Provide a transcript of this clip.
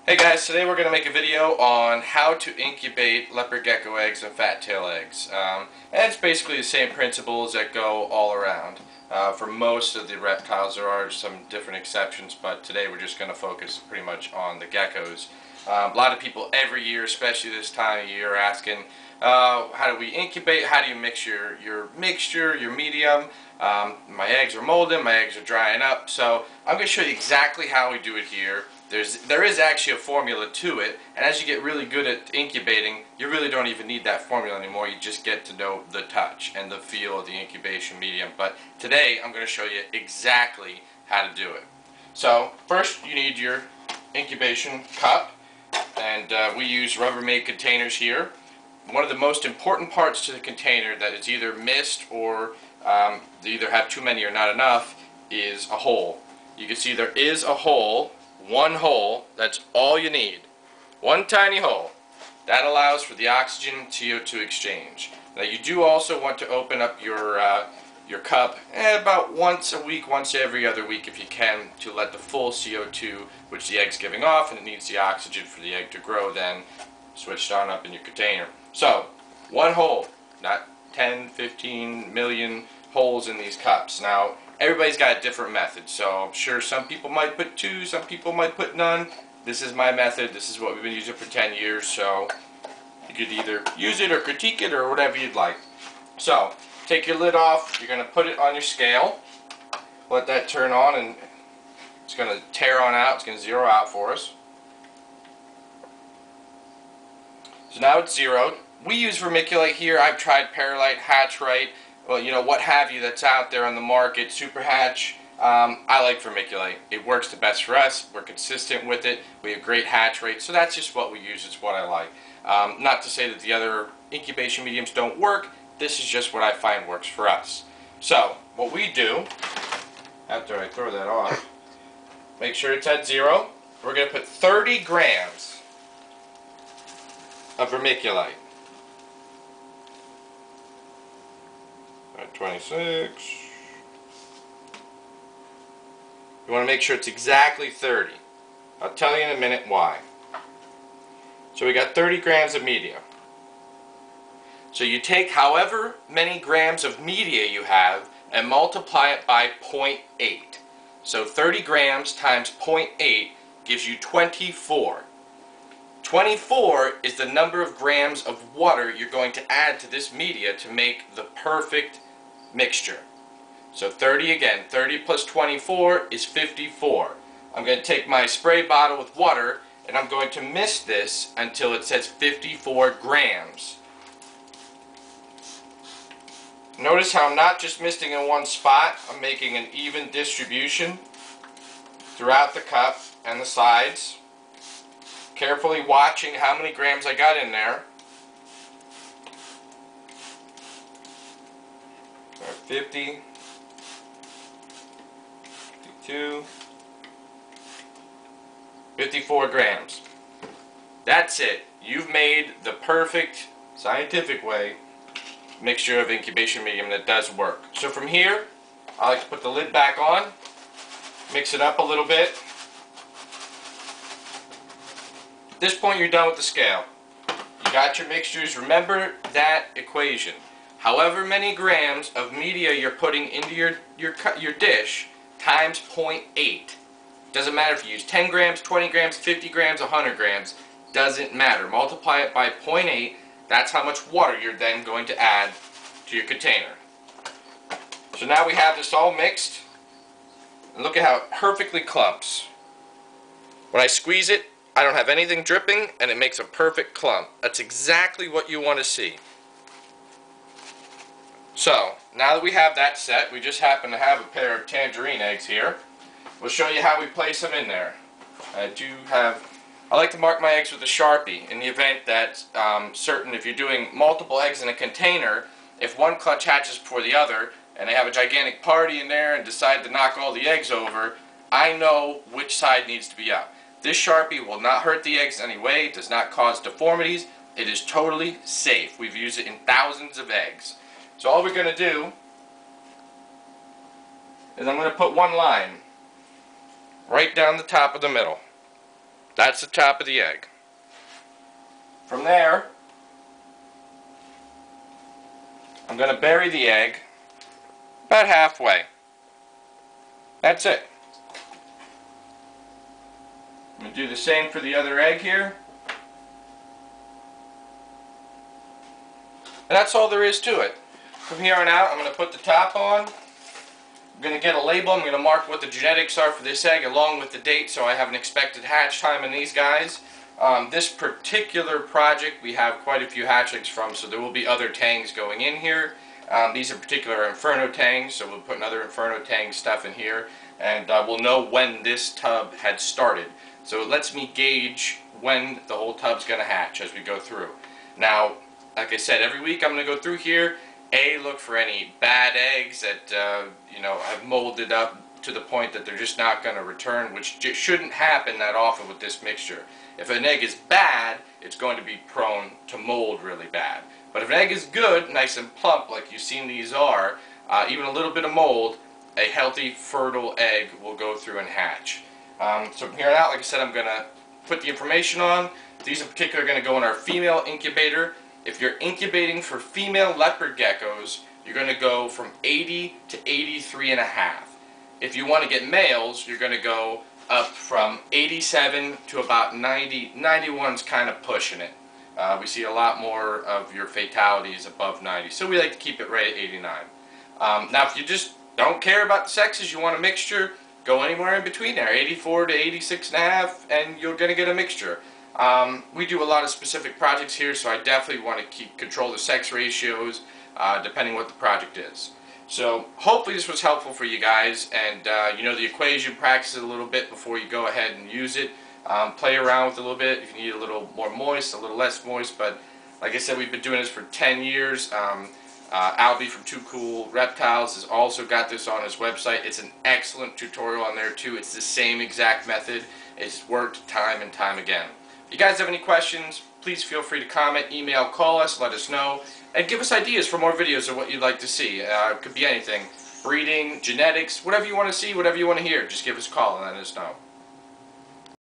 Hey guys, today we're going to make a video on how to incubate leopard gecko eggs and fat tail eggs. And it's basically the same principles that go all around. For most of the reptiles there are some different exceptions, but today we're just going to focus pretty much on the geckos. A lot of people every year, especially this time of year, are asking how do we incubate, how do you mix your mixture, your medium. My eggs are molding, my eggs are drying up, so I'm going to show you exactly how we do it here. There is actually a formula to it, and as you get really good at incubating, you really don't even need that formula anymore. You just get to know the touch and the feel of the incubation medium. But today I'm going to show you exactly how to do it. So first you need your incubation cup, and we use Rubbermaid containers here. One of the most important parts to the container that is either missed or they either have too many or not enough is a hole. You can see there is a hole. One hole, that's all you need. One tiny hole. That allows for the oxygen and CO2 exchange. Now you do also want to open up your cup about once a week, once every other week if you can, to let the full CO2, which the egg's giving off, and it needs the oxygen for the egg to grow, then switched on up in your container. So, one hole, not 10, 15 million holes in these cups. Now, everybody's got a different method, so I'm sure some people might put 2, some people might put none. This is my method. This is what we've been using for 10 years, so you could either use it or critique it or whatever you'd like. So, take your lid off. You're going to put it on your scale. Let that turn on, and it's going to tear on out. It's going to zero out for us. So now it's zeroed. We use vermiculite here. I've tried Paralite, Hatchright, well, you know, what have you that's out there on the market, Super Hatch. I like vermiculite. It works the best for us. We're consistent with it. We have great hatch rate, so that's just what we use. It's what I like. Not to say that the other incubation mediums don't work. This is just what I find works for us. So, what we do, after I throw that off, make sure it's at 0. We're going to put 30 grams of vermiculite. 26. You want to make sure it's exactly 30. I'll tell you in a minute why. So we got 30 grams of media. So you take however many grams of media you have and multiply it by 0.8. So 30 grams times 0.8 gives you 24. 24 is the number of grams of water you're going to add to this media to make the perfect mixture. So 30 again, 30 plus 24 is 54. I'm going to take my spray bottle with water and I'm going to mist this until it says 54 grams. Notice how I'm not just misting in one spot, I'm making an even distribution throughout the cup and the sides. Carefully watching how many grams I got in there. 50, 52, 54 grams. That's it. You've made the perfect, scientific way mixture of incubation medium that does work. So from here, I like to put the lid back on, mix it up a little bit. At this point, you're done with the scale. You got your mixtures. Remember that equation. However many grams of media you're putting into your dish times 0.8. Doesn't matter if you use 10 grams, 20 grams, 50 grams, 100 grams. Doesn't matter. Multiply it by 0.8. That's how much water you're then going to add to your container. So now we have this all mixed. And look at how it perfectly clumps. When I squeeze it, I don't have anything dripping, and it makes a perfect clump. That's exactly what you want to see. So, now that we have that set, we just happen to have a pair of tangerine eggs here. We'll show you how we place them in there. I like to mark my eggs with a Sharpie in the event that if you're doing multiple eggs in a container, if one clutch hatches before the other, and they have a gigantic party in there and decide to knock all the eggs over, I know which side needs to be up. This Sharpie will not hurt the eggs in any way. It does not cause deformities. It is totally safe. We've used it in thousands of eggs. So all we're going to do is I'm going to put one line right down the top of the middle. That's the top of the egg. From there, I'm going to bury the egg about halfway. That's it. I'm going to do the same for the other egg here. And that's all there is to it. From here on out, I'm going to put the top on. I'm going to get a label. I'm going to mark what the genetics are for this egg along with the date, so I have an expected hatch time in these guys. This particular project we have quite a few hatchlings from, so there will be other tangs going in here. These are particular Inferno tangs, so we'll put another Inferno tang stuff in here, and we'll know when this tub had started. So it lets me gauge when the whole tub's going to hatch as we go through. Now, like I said, every week I'm going to go through here, look for any bad eggs that you know, have molded up to the point that they're just not going to return, which shouldn't happen that often with this mixture. If an egg is bad, it's going to be prone to mold really bad. But if an egg is good, nice and plump like you've seen these are, even a little bit of mold, a healthy, fertile egg will go through and hatch. So from here on out, like I said, I'm going to put the information on. These in particular are going to go in our female incubator. If you're incubating for female leopard geckos, you're going to go from 80 to 83.5. If you want to get males, you're going to go up from 87 to about 90. 91's kind of pushing it. We see a lot more of your fatalities above 90, so we like to keep it right at 89. Now, if you just don't care about the sexes, you want a mixture, go anywhere in between there, 84 to 86.5, and you're going to get a mixture. We do a lot of specific projects here, so I definitely want to control the sex ratios depending what the project is. So hopefully this was helpful for you guys, and you know the equation, practice it a little bit before you go ahead and use it. Play around with it a little bit if you need a little more moist, a little less moist, but like I said, we've been doing this for 10 years. Albie from Too Cool Reptiles has also got this on his website. It's an excellent tutorial on there too. It's the same exact method. It's worked time and time again. If you guys have any questions, please feel free to comment, email, call us, let us know, and give us ideas for more videos of what you'd like to see. It could be anything. Breeding, genetics, whatever you want to see, whatever you want to hear. Just give us a call and let us know.